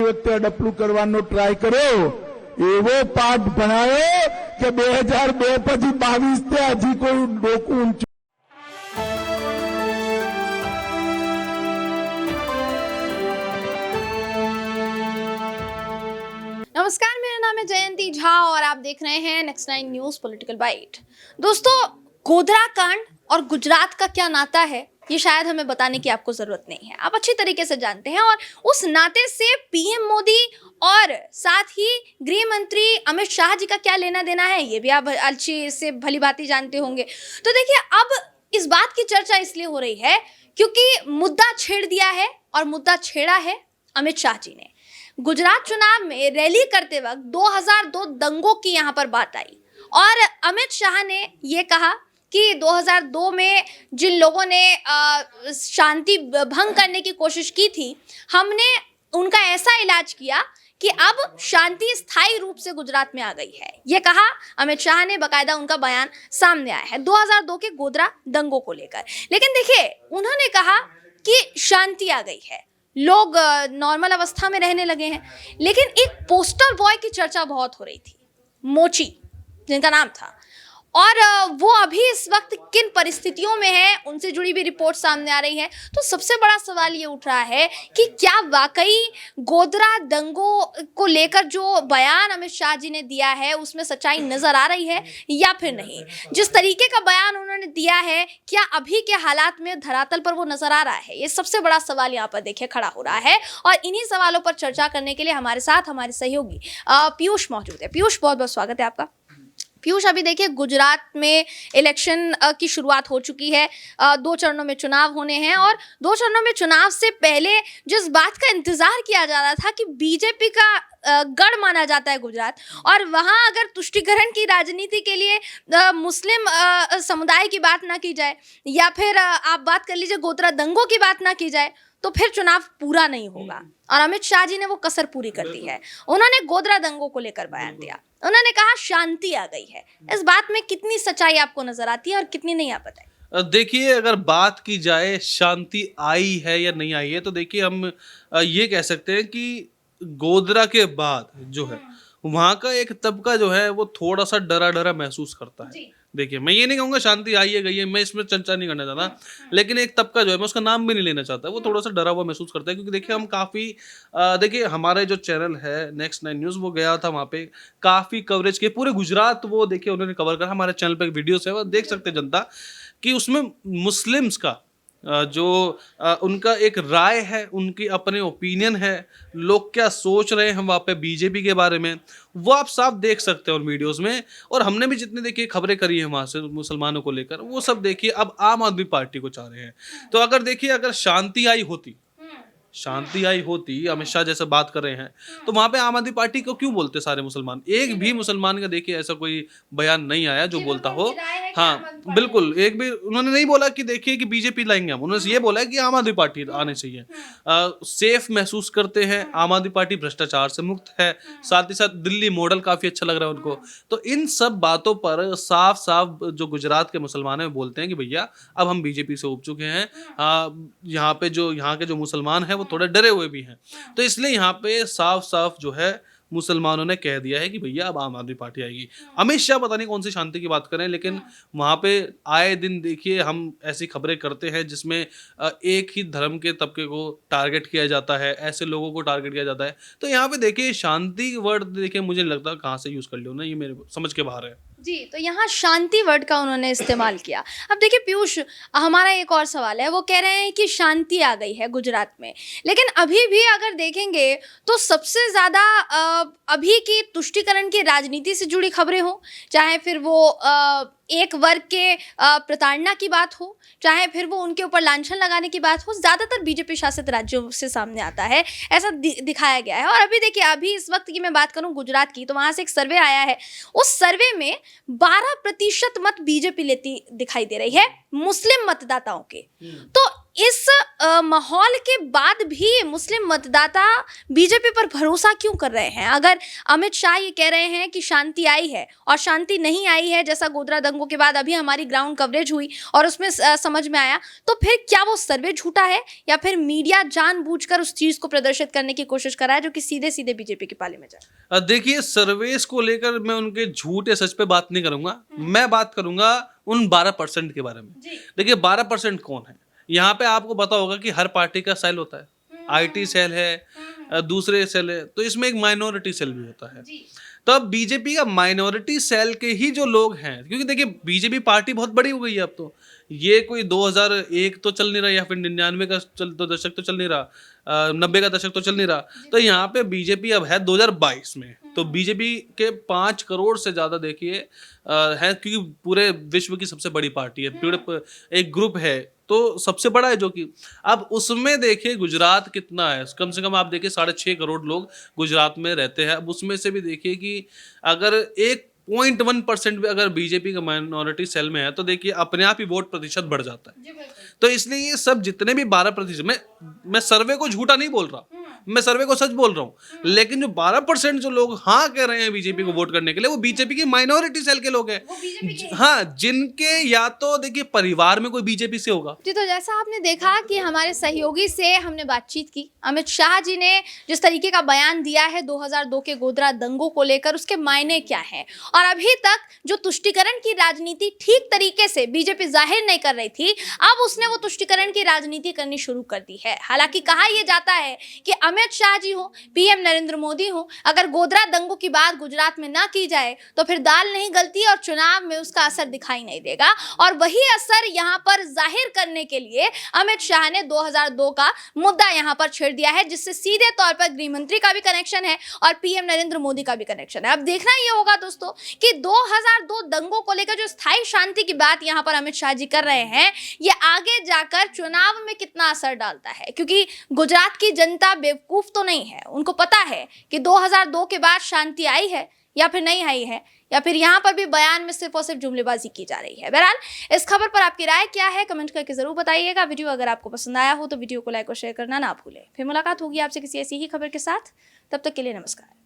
વખતે અડપલું કરવાનો ટ્રાય કર્યો, એવો પાઠ ભણાયો કે 2002 પછી 22 તે હજી કોઈ ડોકું ઊંચું. नमस्कार, मेरा नाम है जयंती झा और आप देख रहे हैं नेक्स्ट 9 न्यूज पॉलिटिकल बाइट। दोस्तों, गोधरा कांड और गुजरात का क्या नाता है ये शायद हमें बताने की आपको जरूरत नहीं है, आप अच्छी तरीके से जानते हैं। और उस नाते से पीएम मोदी और साथ ही गृह मंत्री अमित शाह जी का क्या लेना देना है ये भी आप अच्छी से भली भांति जानते होंगे। तो देखिए, अब इस बात की चर्चा इसलिए हो रही है क्योंकि मुद्दा छेड़ दिया है और मुद्दा छेड़ा है अमित शाह जी ने। गुजरात चुनाव में रैली करते वक्त 2002 दंगों की यहाँ पर बात आई और अमित शाह ने ये कहा कि 2002 में जिन लोगों ने शांति भंग करने की कोशिश की थी, हमने उनका ऐसा इलाज किया कि अब शांति स्थायी रूप से गुजरात में आ गई है। ये कहा अमित शाह ने, बकायदा उनका बयान सामने आया है 2002 के गोधरा दंगों को लेकर। लेकिन देखिए, उन्होंने कहा कि शांति आ गई है, लोग नॉर्मल अवस्था में रहने लगे हैं। लेकिन एक पोस्टर बॉय की चर्चा बहुत हो रही थी, मोची जिनका नाम था, और वो अभी इस वक्त किन परिस्थितियों में है उनसे जुड़ी भी रिपोर्ट सामने आ रही है। तो सबसे बड़ा सवाल ये उठ रहा है कि क्या वाकई गोधरा दंगों को लेकर जो बयान अमित शाह जी ने दिया है उसमें सच्चाई नजर आ रही है या फिर नहीं। जिस तरीके का बयान उन्होंने दिया है, क्या अभी के हालात में धरातल पर वो नजर आ रहा है, ये सबसे बड़ा सवाल यहाँ पर देखिए खड़ा हो रहा है। और इन्हीं सवालों पर चर्चा करने के लिए हमारे साथ हमारे सहयोगी पीयूष मौजूद है। पीयूष, बहुत बहुत स्वागत है आपका। पीयूष, अभी देखिए गुजरात में इलेक्शन की शुरुआत हो चुकी है, 2 चरणों में चुनाव होने हैं और 2 चरणों में चुनाव से पहले जिस बात का इंतजार किया जा रहा था कि बीजेपी का गढ़ माना जाता है गुजरात, और वहां अगर तुष्टीकरण की राजनीति के लिए मुस्लिम समुदाय की बात ना की जाए या फिर आप बात कर लीजिए गोधरा दंगों की बात ना की जाए तो फिर चुनाव पूरा नहीं होगा। और अमित शाह जी ने वो कसर पूरी कर दी है। उन्होंने गोधरा दंगों को लेकर बयान दिया, उन्होंने कहा शांति आ गई है। इस बात में कितनी सच्चाई आपको नजर आती है और कितनी नहीं, आप बताएं। देखिए, अगर बात की जाए शांति आई है या नहीं आई है, तो देखिए हम ये कह सकते हैं कि गोधरा के बाद जो है वहाँ का एक तबका जो है वो थोड़ा सा डरा डरा महसूस करता है। देखिए, मैं ये नहीं कहूँगा शांति आई है गई है, मैं इसमें चर्चा नहीं करना चाहता, लेकिन एक तबका जो है, मैं उसका नाम भी नहीं लेना चाहता, वो थोड़ा सा डरा हुआ महसूस करता है। क्योंकि देखिए हम काफ़ी देखिए हमारे जो चैनल है नेक्स्ट 9 न्यूज़, वो गया था वहाँ पे, काफ़ी कवरेज किए पूरे गुजरात, वो देखिए उन्होंने कवर करा। हमारे चैनल पे वीडियोस है, वो देख सकते जनता कि उसमें मुस्लिम्स का जो उनका एक राय है, उनकी अपने ओपिनियन है, लोग क्या सोच रहे हैं वहाँ पे बीजेपी के बारे में, वो आप साफ देख सकते हैं उन वीडियोस में। और हमने भी जितने देखिए खबरें करी हैं वहाँ से मुसलमानों को लेकर, वो सब देखिए अब आम आदमी पार्टी को चाह रहे हैं। तो अगर देखिए, अगर शांति आई होती, अमित शाह जैसे बात कर रहे हैं, तो वहां पे आम आदमी पार्टी को क्यों बोलते सारे मुसलमान? एक भी मुसलमान का देखिए ऐसा कोई बयान नहीं आया जो बोलता हो। हाँ बिल्कुल, एक भी उन्होंने नहीं बोला कि देखिए कि बीजेपी लाएंगे हम, उन्होंने ये बोला है कि आम आदमी पार्टी आने चाहिए। सेफ महसूस करते हैं, आम आदमी पार्टी भ्रष्टाचार से मुक्त है, साथ ही साथ दिल्ली मॉडल काफी अच्छा लग रहा है उनको। तो इन सब बातों पर साफ साफ जो गुजरात के मुसलमान है बोलते हैं कि भैया अब हम बीजेपी से उब चुके हैं। यहाँ पे जो यहाँ के जो मुसलमान है वो थोड़े डरे हुए भी हैं, तो इसलिए यहाँ पे साफ साफ जो है मुसलमानों ने कह दिया है कि भैया अब आम आदमी पार्टी आएगी। अमित शाह पता नहीं कौन सी शांति की बात करें, लेकिन वहाँ पे आए दिन देखिए हम ऐसी खबरें करते हैं जिसमें एक ही धर्म के तबके को टारगेट किया जाता है, ऐसे लोगों को टारगेट किया जाता है। तो यहाँ पे देखिए शांति वर्ड देखिए मुझे नहीं लगता कहाँ से यूज कर लिया ना, ये मेरे समझ के बाहर है जी। तो यहाँ शांति वर्ड का उन्होंने इस्तेमाल किया। अब देखिए पीयूष, हमारा एक और सवाल है, वो कह रहे हैं कि शांति आ गई है गुजरात में, लेकिन अभी भी अगर देखेंगे तो सबसे ज़्यादा अभी की तुष्टीकरण की राजनीति से जुड़ी खबरें हो, चाहे फिर वो एक वर्ग के प्रताड़ना की बात हो, चाहे फिर वो उनके ऊपर लांछन लगाने की बात हो, ज़्यादातर बीजेपी शासित राज्यों से सामने आता है, ऐसा दिखाया गया है। और अभी देखिए, अभी इस वक्त की मैं बात करूं गुजरात की, तो वहाँ से एक सर्वे आया है, उस सर्वे में 12% मत बीजेपी लेती दिखाई दे रही है मुस्लिम मतदाताओं के। तो इस माहौल के बाद भी मुस्लिम मतदाता बीजेपी पर भरोसा क्यों कर रहे हैं? अगर अमित शाह ये कह रहे हैं कि शांति आई है और शांति नहीं आई है, जैसा गोधरा दंगों के बाद अभी हमारी ग्राउंड कवरेज हुई और उसमें समझ में आया, तो फिर क्या वो सर्वे झूठा है या फिर मीडिया जानबूझकर उस चीज को प्रदर्शित करने की कोशिश कर रहा है जो कि सीधे सीधे बीजेपी के पाले में जाए? देखिए, सर्वेस को लेकर मैं उनके झूठ या सच पे बात नहीं करूंगा। मैं बात करूंगा उन 12% के बारे में। देखिए, 12% कौन है? यहाँ पे आपको पता होगा कि हर पार्टी का सेल होता है, आईटी सेल है, दूसरे सेल है, तो इसमें एक माइनॉरिटी सेल भी होता है। तो अब बीजेपी का माइनॉरिटी सेल के ही जो लोग हैं, क्योंकि देखिए बीजेपी पार्टी बहुत बड़ी हो गई है अब तो, ये कोई 2001 तो चल नहीं रहा, या फिर 99 का दशक तो चल नहीं रहा, 90 का दशक तो चल नहीं रहा। तो यहाँ पे बीजेपी अब है 2022 में। तो बीजेपी के 5 करोड़ से ज्यादा देखिए है, क्योंकि पूरे विश्व की सबसे बड़ी पार्टी है, पूरे एक ग्रुप है, तो सबसे बड़ा है जो कि अब उसमें देखिए गुजरात कितना है, कम से कम आप देखिए 6.5 करोड़ लोग गुजरात में रहते हैं। अब उसमें से भी देखिए कि अगर 1.1% भी अगर बीजेपी का माइनॉरिटी सेल में है, तो देखिए अपने आप ही वोट प्रतिशत बढ़ जाता है। तो इसलिए ये सब जितने भी 12%, मैं सर्वे को झूठा नहीं बोल रहा, मैं सर्वे को सच बोल रहा हूँ, लेकिन जो 12% जो लोग हाँ कह रहे हैं बीजेपी को वोट करने के लिए, वो बीजेपी की माइनॉरिटी सेल के लोग हैं। हाँ, जिनके या तो देखिए परिवार में कोई बीजेपी से होगा। जी, तो जैसा आपने देखा कि हमारे सहयोगी से हमने बातचीत की, अमित शाह जी ने जिस तरीके का बयान दिया है 2002 के गोधरा दंगों को लेकर, उसके मायने क्या है, और अभी तक जो तुष्टीकरण की राजनीति ठीक तरीके से बीजेपी जाहिर नहीं कर रही थी, अब उसने वो तुष्टीकरण की राजनीति करनी शुरू कर दी है। हालांकि कहा यह जाता है कि अमित शाह जी हो, पीएम नरेंद्र मोदी हो, अगर गोधरा दंगों की बात गुजरात में ना की जाए तो फिर दाल नहीं गलती और चुनाव में उसका असर दिखाई नहीं देगा। और वही असर यहां पर जाहिर करने के लिए अमित शाह ने 2002 का मुद्दा यहां पर छेड़ दिया है, जिससे सीधे तौर पर गृह मंत्री का भी कनेक्शन है और पीएम नरेंद्र मोदी का भी कनेक्शन है। अब देखना यह होगा दोस्तों कि 2002 दंगों को लेकर जो स्थायी शांति की बात यहां पर अमित शाह जी कर रहे हैं, ये आगे जाकर चुनाव में कितना असर डालता है, क्योंकि गुजरात की जनता बेवकूफ तो नहीं है, उनको पता है कि 2002 के बाद शांति आई है या फिर नहीं आई है, या फिर यहाँ पर भी बयान में सिर्फ और सिर्फ जुमलेबाजी की जा रही है। बहरहाल इस खबर पर आपकी राय क्या है, कमेंट करके जरूर बताइएगा। वीडियो अगर आपको पसंद आया हो तो वीडियो को लाइक और शेयर करना ना भूलें। फिर मुलाकात होगी आपसे किसी ऐसी ही खबर के साथ, तब तक के लिए नमस्कार।